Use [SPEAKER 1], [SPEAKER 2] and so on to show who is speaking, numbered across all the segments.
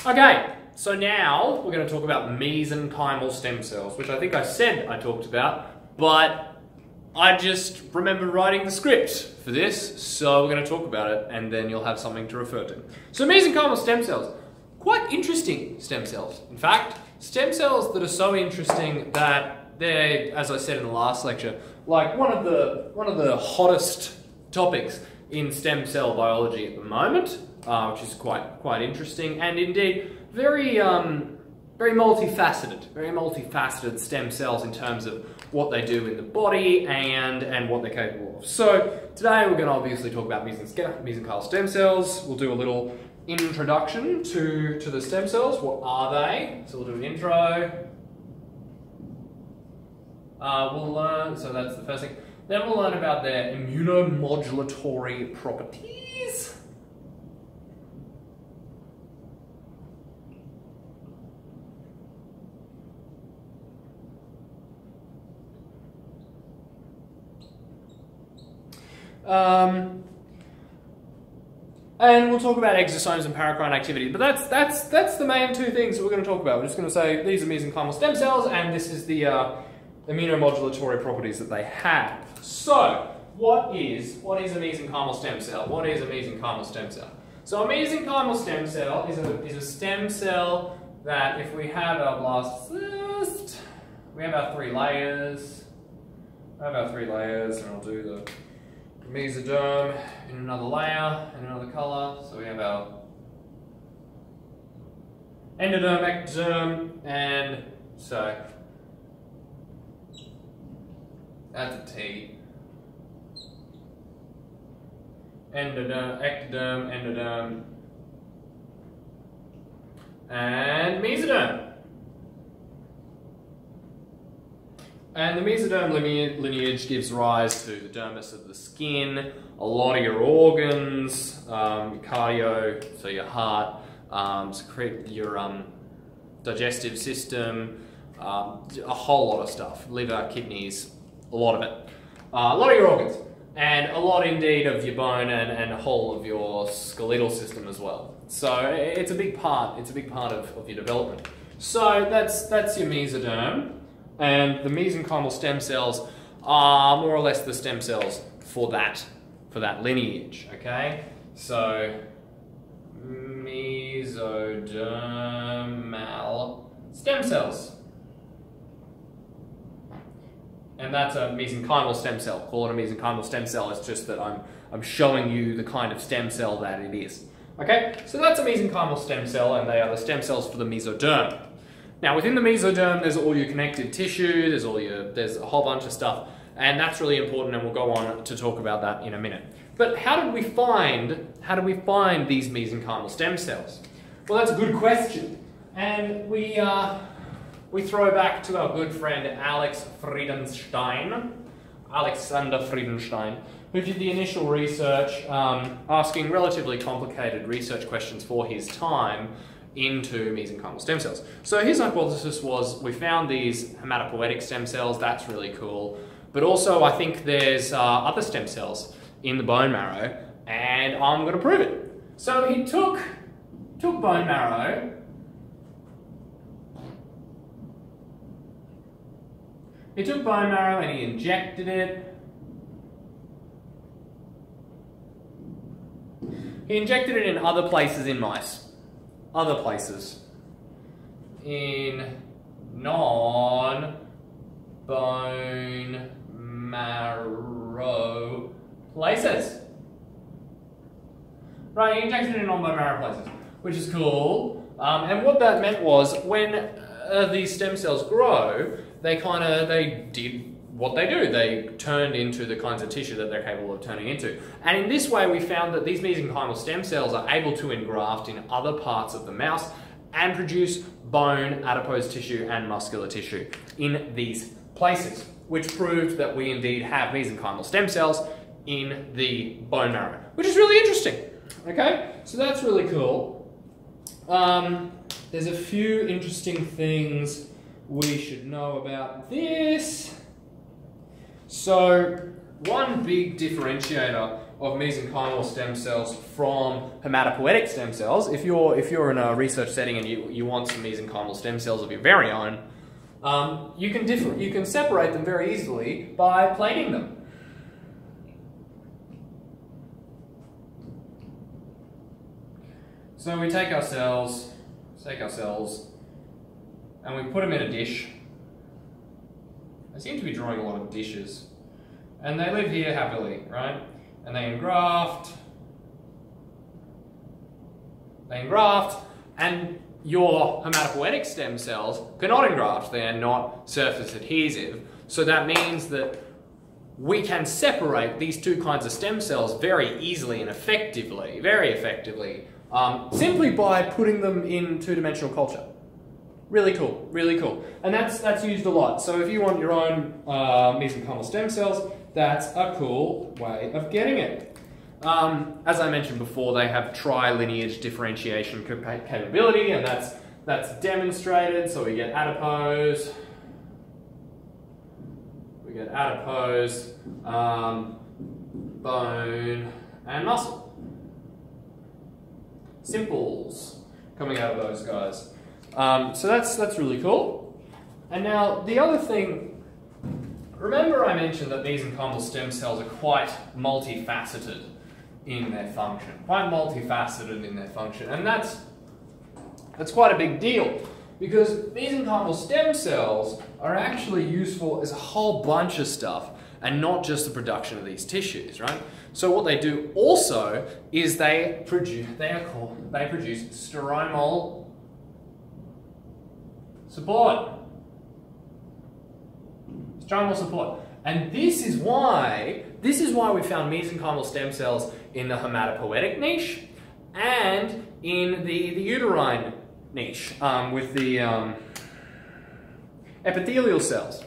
[SPEAKER 1] Okay, so now we're going to talk about mesenchymal stem cells, which I think I said I talked about, but I just remember writing the script for this, so we're going to talk about it, and then you'll have something to refer to. So mesenchymal stem cells, quite interesting stem cells. In fact, stem cells that are so interesting that they're, as I said in the last lecture, like one of the hottest topics in stem cell biology at the moment, which is quite interesting, and indeed very multifaceted stem cells in terms of what they do in the body and what they're capable of. So today we're going to obviously talk about mesenchymal stem cells. We'll do a little introduction to the stem cells. What are they? So we'll do an intro. We'll learn, so that's the first thing. Then we'll learn about their immunomodulatory properties. And we'll talk about exosomes and paracrine activity, but that's the main two things that we're going to talk about. We're just going to say these are mesenchymal stem cells, and this is the immunomodulatory properties that they have. So, what is a mesenchymal stem cell? What is a mesenchymal stem cell? So a mesenchymal stem cell is a stem cell that, if we have our blastocyst, we have our three layers. And I'll do the mesoderm in another layer, in another colour. So we have our endoderm, ectoderm, and so that's a T. Endoderm, ectoderm, endoderm, and mesoderm. And the mesoderm lineage gives rise to the dermis of the skin, a lot of your organs, your cardio, so your heart, your digestive system, a whole lot of stuff, liver, kidneys, a lot of it. A lot of your organs, and a lot indeed of your bone and a whole of your skeletal system as well. So it's a big part of your development. So that's your mesoderm. And the mesenchymal stem cells are more or less the stem cells for that lineage, okay? So mesodermal stem cells. And that's a mesenchymal stem cell. Call it a mesenchymal stem cell. It's just that I'm showing you the kind of stem cell that it is. Okay? So that's a mesenchymal stem cell, and they are the stem cells for the mesoderm. Now, within the mesoderm, there's all your connective tissue, there's a whole bunch of stuff, and that's really important, and we'll go on to talk about that in a minute. But how did we find these mesenchymal stem cells? Well, that's a good question, and we throw back to our good friend Alexander Friedenstein, who did the initial research, asking relatively complicated research questions for his time into mesenchymal stem cells. So his hypothesis was, we found these hematopoietic stem cells, that's really cool, but also I think there's other stem cells in the bone marrow, and I'm going to prove it. So he took bone marrow, and he injected it. He injected it in other places in mice. Other places. In non-bone marrow places. Right, he injected it in non-bone marrow places, which is cool. And what that meant was, when these stem cells grow, they did what they do. They turned into the kinds of tissue that they're capable of turning into. And in this way, we found that these mesenchymal stem cells are able to engraft in other parts of the mouse and produce bone, adipose tissue, and muscular tissue in these places, which proved that we indeed have mesenchymal stem cells in the bone marrow, which is really interesting. Okay, so that's really cool. There's a few interesting things we should know about this. So one big differentiator of mesenchymal stem cells from hematopoietic stem cells, if you're in a research setting and you want some mesenchymal stem cells of your very own, you can separate them very easily by plating them. So we take our cells, and we put them in a dish. I seem to be drawing a lot of dishes. And they live here happily, right? And they engraft, and your hematopoietic stem cells cannot engraft. They are not surface adhesive. So that means that we can separate these two kinds of stem cells very easily and effectively, very effectively, simply by putting them in two-dimensional culture. Really cool, really cool. And that's used a lot. So if you want your own mesenchymal stem cells, that's a cool way of getting it. As I mentioned before, they have trilineage differentiation capability, and that's demonstrated. So we get adipose, bone, and muscle. Simples coming out of those guys. So that's really cool. And now the other thing, remember I mentioned that mesenchymal stem cells are quite multifaceted in their function. And that's quite a big deal, because mesenchymal stem cells are actually useful as a whole bunch of stuff and not just the production of these tissues, right? So what they do also is they produce stromal support. And this is why we found mesenchymal stem cells in the hematopoietic niche and in the uterine niche with the epithelial cells.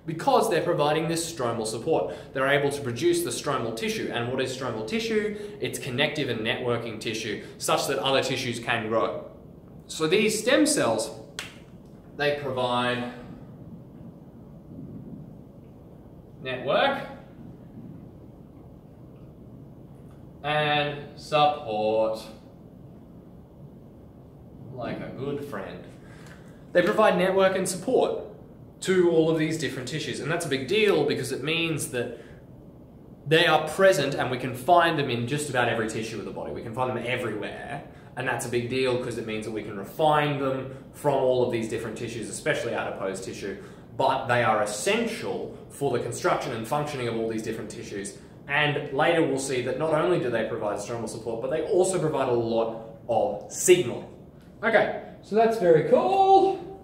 [SPEAKER 1] Because they're providing this stromal support. They're able to produce the stromal tissue. And what is stromal tissue? It's connective and networking tissue, such that other tissues can grow. So these stem cells, they provide network and support like a good friend. They provide network and support to all of these different tissues, and that's a big deal because it means that they are present and we can find them in just about every tissue of the body. We can find them everywhere, and that's a big deal because it means that we can refine them from all of these different tissues, especially adipose tissue, but they are essential for the construction and functioning of all these different tissues. And later we'll see that not only do they provide stromal support, but they also provide a lot of signaling. Okay, so that's very cool.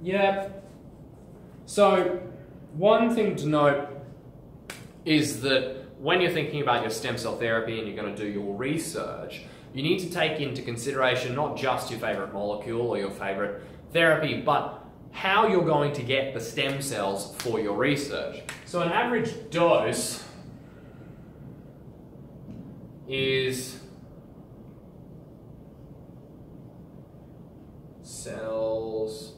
[SPEAKER 1] Yep. So one thing to note is that when you're thinking about your stem cell therapy and you're going to do your research, you need to take into consideration not just your favorite molecule or your favorite therapy, but how you're going to get the stem cells for your research. So an average dose is cells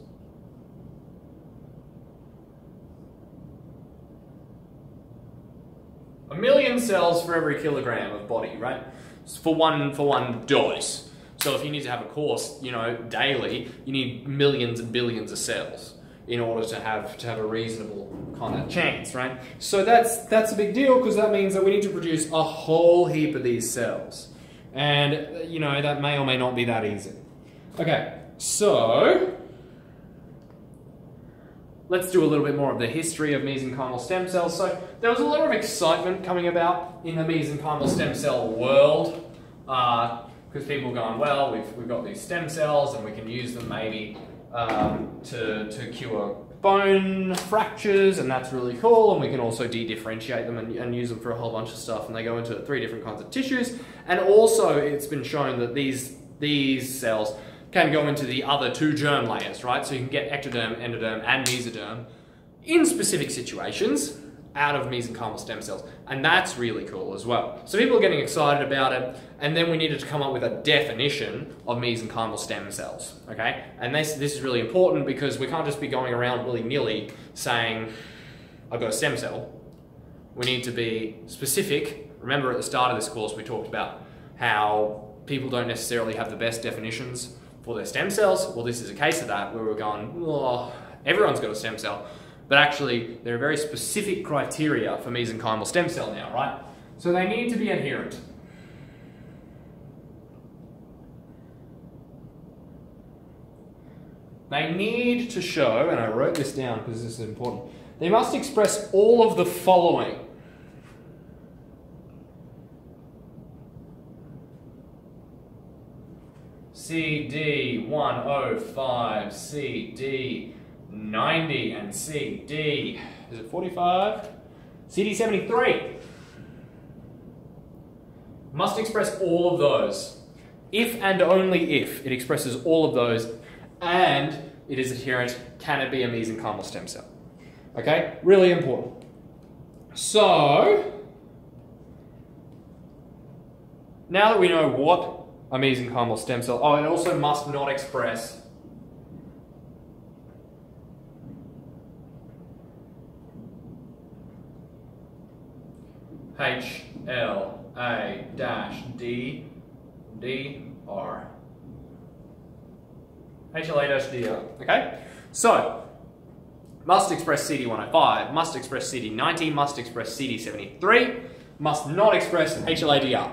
[SPEAKER 1] a million cells for every kilogram of body, right? For one dose. So if you need to have a course, daily, you need millions and billions of cells in order to have a reasonable kind of chance, right? So that's a big deal because that means that we need to produce a whole heap of these cells. And, that may or may not be that easy. Okay, so let's do a little bit more of the history of mesenchymal stem cells. So there was a lot of excitement coming about in the mesenchymal stem cell world because people were going, well, we've got these stem cells and we can use them maybe to cure bone fractures, and that's really cool, and we can also de-differentiate them and use them for a whole bunch of stuff, and they go into 3 different kinds of tissues. And also it's been shown that these cells can go into the other 2 germ layers, right? So you can get ectoderm, endoderm, and mesoderm in specific situations out of mesenchymal stem cells, and that's really cool as well. So people are getting excited about it, and then we needed to come up with a definition of mesenchymal stem cells, okay? And this is really important because we can't just be going around willy-nilly saying, I've got a stem cell. We need to be specific Remember at the start of this course we talked about how people don't necessarily have the best definitions for their stem cells. Well, this is a case of that, where we're going, oh, everyone's got a stem cell, but actually there are very specific criteria for mesenchymal stem cell now, right? So they need to be adherent. They need to show, and I wrote this down because this is important, they must express all of the following. CD105, CD90, and CD, is it 45? CD73. Must express all of those. If and only if it expresses all of those and it is adherent, can it be a mesenchymal stem cell? Okay, really important. So, now that we know what a mesenchymal stem cell, oh, it also must not express HLA-DR. HLA-DR, okay? So, must express CD105, must express CD90, must express CD73, must not express HLA-DR.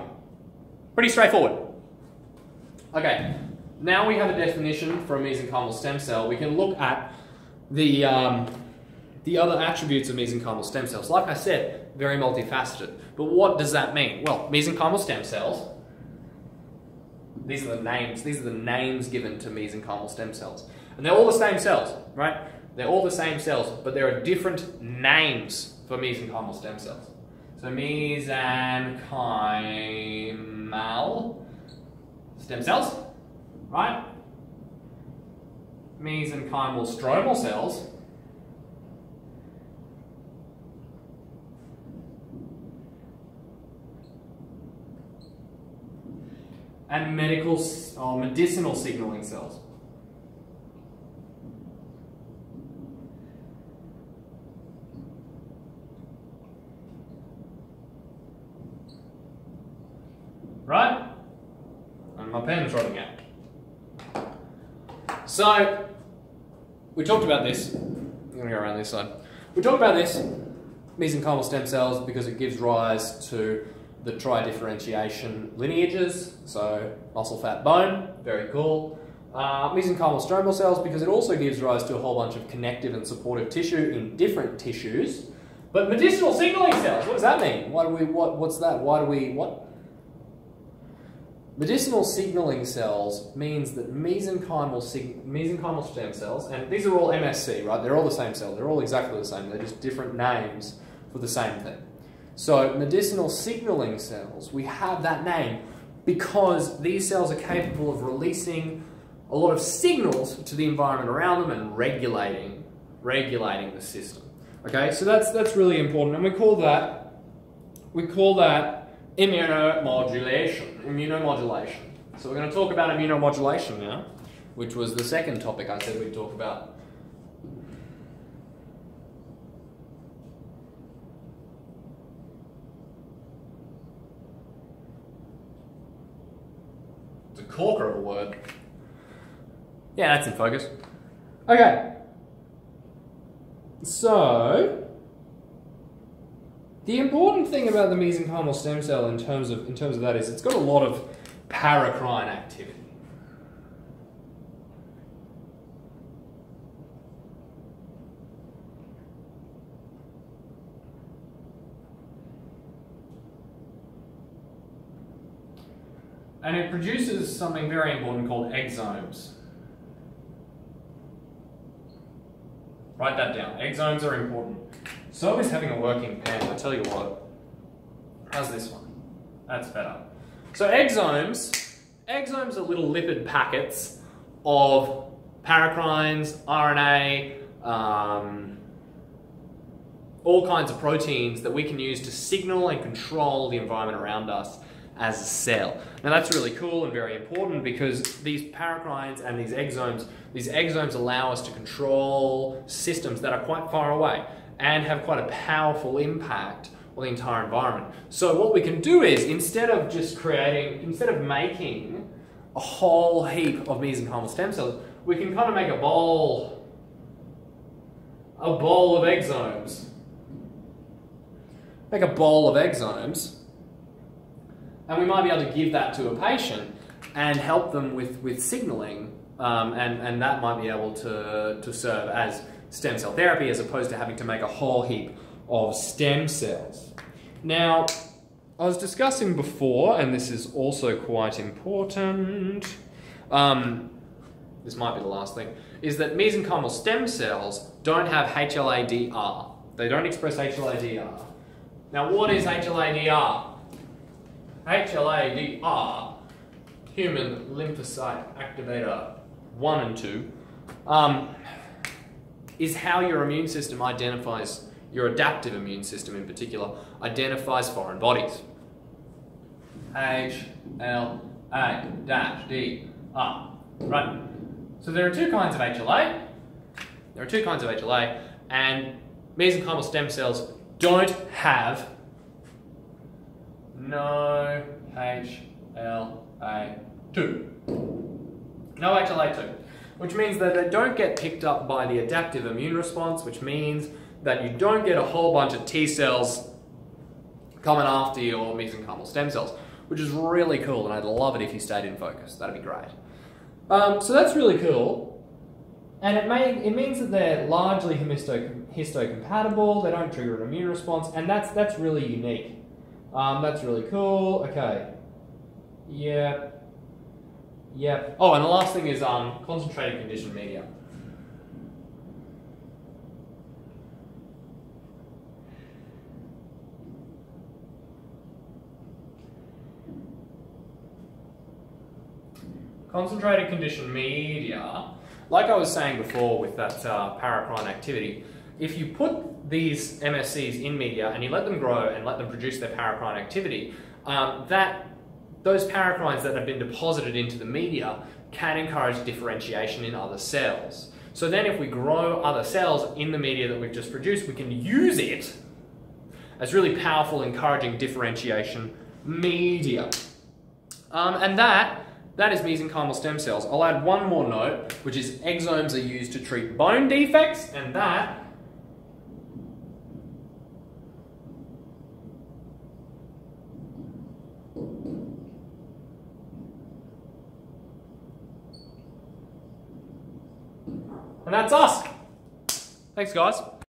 [SPEAKER 1] Pretty straightforward. Okay, now we have a definition for a mesenchymal stem cell. We can look at the other attributes of mesenchymal stem cells. Like I said, very multifaceted. But what does that mean? Well, mesenchymal stem cells, these are the names given to mesenchymal stem cells. And they're all the same cells, right? They're all the same cells, but there are different names for mesenchymal stem cells. So mesenchymal stem cells, right? Mesenchymal stromal cells. And medicinal signaling cells. Right? And my pen's running out. So, we talked about this. I'm going to go around this side. We talked about this, mesenchymal stem cells, because it gives rise to the tridifferentiation lineages, so muscle, fat, bone, very cool. Mesenchymal stromal cells, because it also gives rise to a whole bunch of connective and supportive tissue in different tissues. But medicinal signaling cells, what does that mean? What's that? What? Medicinal signaling cells means that mesenchymal stem cells, and these are all MSC, right? They're all the same cell. They're all exactly the same. They're just different names for the same thing. So medicinal signaling cells, we have that name because these cells are capable of releasing a lot of signals to the environment around them and regulating the system. Okay, so that's really important, and we call that immunomodulation. So we're going to talk about immunomodulation now, which was the second topic I said we'd talk about. It's a corker of a word. Yeah, that's in focus. Okay. So, the important thing about the mesenchymal stem cell in terms of that is it's got a lot of paracrine activity. And it produces something very important called exomes. Write that down. Exomes are important. So is having a working pen. I tell you what. How's this one? That's better. So exomes are little lipid packets of paracrines, RNA, all kinds of proteins that we can use to signal and control the environment around us as a cell. Now that's really cool and very important because these paracrines and these exomes allow us to control systems that are quite far away and have quite a powerful impact or the entire environment. So what we can do is, instead of making a whole heap of mesenchymal stem cells, we can kind of make a bowl of exomes. Make a bowl of exomes, and we might be able to give that to a patient and help them with signaling, and that might be able to serve as stem cell therapy as opposed to having to make a whole heap of stem cells. Now, I was discussing before, and this is also quite important, this might be the last thing, is that mesenchymal stem cells don't have HLA-DR. They don't express HLA-DR. Now, what is HLA-DR? HLA-DR, human lymphocyte activator 1 and 2, is how your immune system identifies, your adaptive immune system in particular, identifies foreign bodies. HLA-DR, right? So there are two kinds of HLA. There are two kinds of HLA, and mesenchymal stem cells don't have no HLA-2. No HLA-2. Which means that they don't get picked up by the adaptive immune response, which means that you don't get a whole bunch of T cells coming after your mesenchymal stem cells, which is really cool, and I'd love it if you stayed in focus. That'd be great. So that's really cool, and it means that they're largely histocompatible, they don't trigger an immune response, and that's really unique. That's really cool. Okay. Yep. Yep. Oh, and the last thing is concentrated conditioned media. Concentrated conditioned media, like I was saying before with that paracrine activity, if you put these MSCs in media and you let them grow and let them produce their paracrine activity, those paracrines that have been deposited into the media can encourage differentiation in other cells. So then if we grow other cells in the media that we've just produced, we can use it as really powerful, encouraging differentiation media. And that is mesenchymal stem cells. I'll add one more note, which is exomes are used to treat bone defects, and that's us. Thanks, guys.